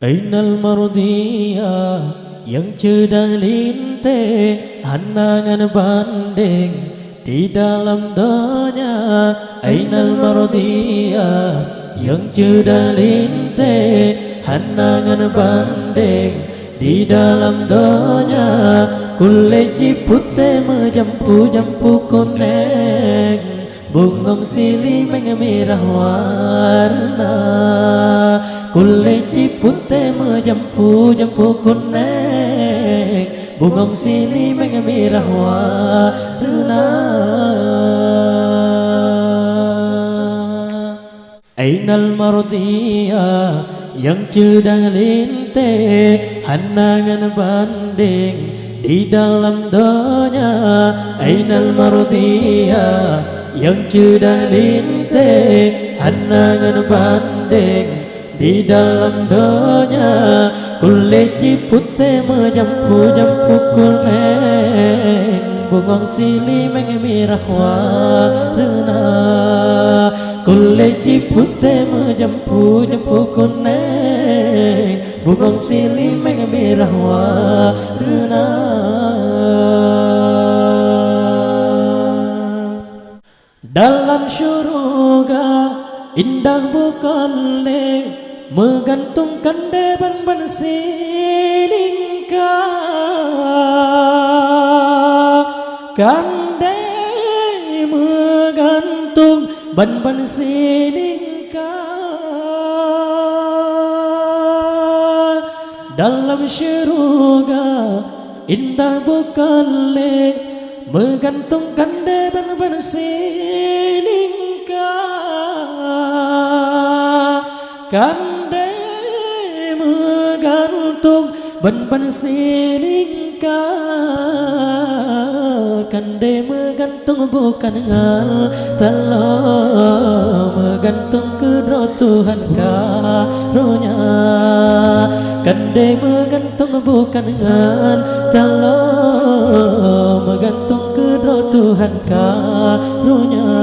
Ainal Mardhiah yang sedang lintih anangan banding di dalam dunia. Ainal Mardhiah yang sedang lintih anangan banding di dalam dunia. Kulit putih menjampu-jampu kuning, bungong silih merah warna. Kulit putih menjampu-jampu kuning, bungong silih merah warna. Ainal Mardhiah yang sedang lintih anangan banding di dalam dunia. Ainal Mardhiah yang sedang lintih anangan banding di dalam dunia. Kulit putih menjampu-jampu kuning, bungong silih merah warna. Kulit putih menjampu-jampu kuning, bungong silih merah warna. Dalam syurga indah bukan menggantungkan deban silingka. Kande menggantung ban silingka. Dalam syurga indah bukan menggantungkan deban silingka. Kande menggantung ban silingka. Kande menggantung bukan ngal talo, menggantung kedua Tuhan karunia. Kande menggantung bukan ngal talo, menggantung kedua Tuhan karunia.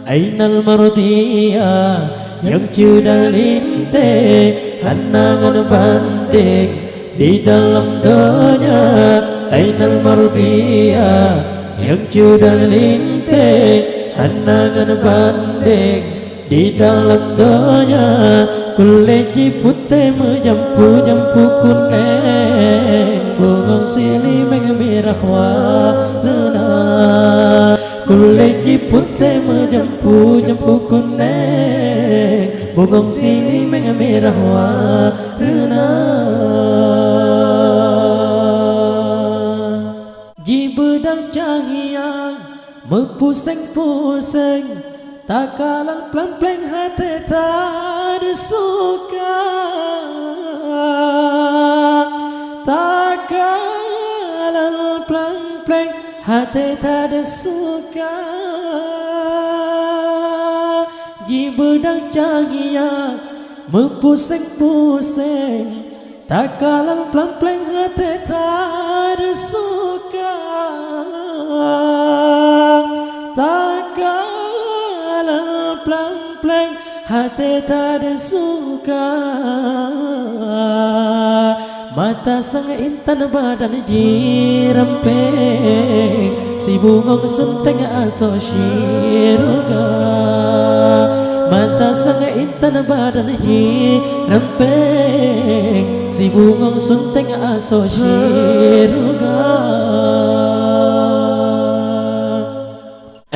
Ainal Mardhiah yang sedang lintih anangan banding di dalam dunia. Ainal Mardhiah yang sedang lintih anangan banding di dalam dunia. Kulit putih menjampu-jampu kuning, bungong silih merah warna. Kulit putih menjampu-jampu kuning, bungong silih merah warna. Jibedang cahaya mempusing-pusing, tak kalang pelan-pelan hati tak suka. Tak kalang pelan-pelan hati tak suka. Jibedang cahaya mempusing-pusing, tak kalang pelan-pelan hati tak suka. Tak kalang pelan-pelan hati tak suka. Mata sang intan badan jirempeng, si bungong sunteng aso syirga. Mata sang intan badan jirempeng, si bungong sunteng aso syirga.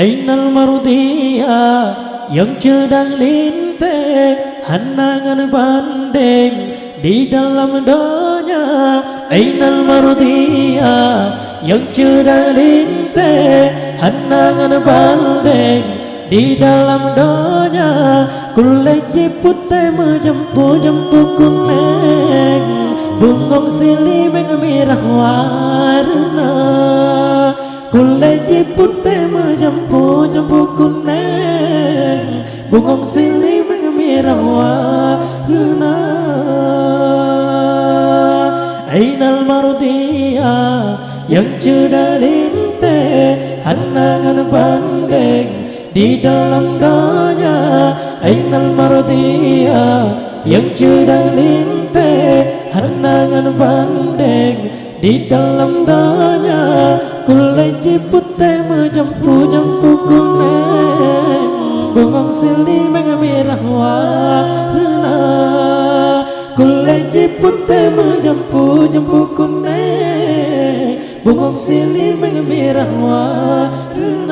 Ainal Mardhiah yang sedang lintih anangan banding di dalam dunia. Ainal Mardhiah yang sedang lintih anangan banding di dalam dunia. Kulit putih menjampu-jampu kuning, bungong silih merah warna. Kulit putih menjampu-jampu kuning, bungong silih merah warna. Ainal Mardhiah yang sedang lintih anangan banding di dalam dunia. Ainal Mardhiah yang cerdas linteh, hanangan bandeng di dalam danya, kulai putih menjampu-jampu kuning, bengong sili merah warna, kulai putih menjampu-jampu kuning, bengong sili merah warna.